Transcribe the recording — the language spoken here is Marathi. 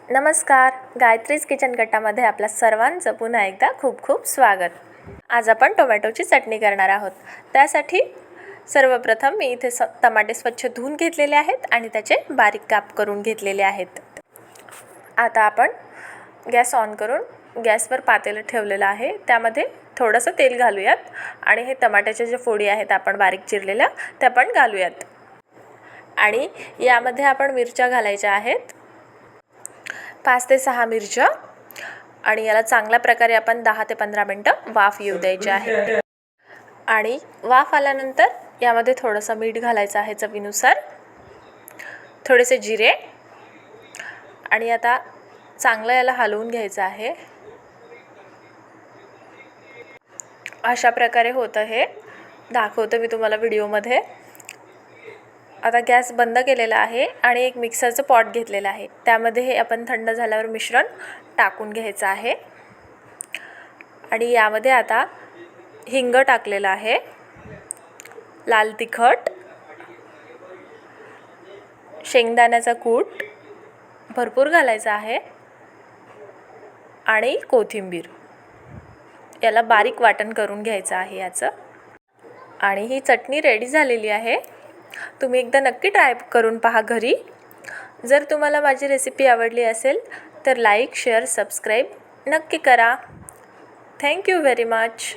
नमस्कार, गायत्रीज किचन कट्टामध्ये आपल्या सर्वांचं पुन्हा एकदा खूप खूप स्वागत. आज आपण टोमॅटोची चटणी करणार आहोत. त्यासाठी सर्वप्रथम मी इथे टमाटे स्वच्छ धुवून घेतलेले आहेत आणि त्याचे बारीक काप करून घेतलेले आहेत. आता आपण गॅस ऑन करून गॅसवर पातेलं ठेवलेलं आहे. त्यामध्ये थोडंसं तेल घालूयात आणि हे टमाट्याच्या जे फोडी आहेत आपण बारीक चिरलेल्या त्या पण घालूयात. आणि यामध्ये आपण मिरच्या घालायच्या आहेत, 5 ते 6 मिरच्या, आणि याला चांगल्या प्रकारे आपण 10 ते 15 मिनटं वाफ येऊ द्यायची आहे. आणि वाफ आल्यानंतर यामध्ये थोडंसं मीठ घालायचं आहे चवीनुसार, थोडेसे जिरे, आणि आता चांगलं याला हलवून घ्यायचं आहे. अशा प्रकारे होतं, हे दाखवतं मी तुम्हाला व्हिडिओमध्ये. आता गॅस बंद केलेला आहे आणि एक मिक्सरचं पॉट घेतलेलं आहे. त्यामध्ये हे आपण थंड झाल्यावर मिश्रण टाकून घ्यायचं आहे. आणि यामध्ये आता हिंग टाकलेलं आहे, लाल तिखट, शेंगदाण्याचा कूट भरपूर घालायचा आहे, आणि कोथिंबीर. याला बारीक वाटण करून घ्यायचं आहे याचं. आणि ही चटणी रेडी झालेली आहे. तुम्ही एकदा नक्की ट्राय करून पहा घरी. जर तुम्हाला माझी रेसिपी आवडली असेल तर लाईक, शेअर, सबस्क्राईब नक्की करा. Thank you very much.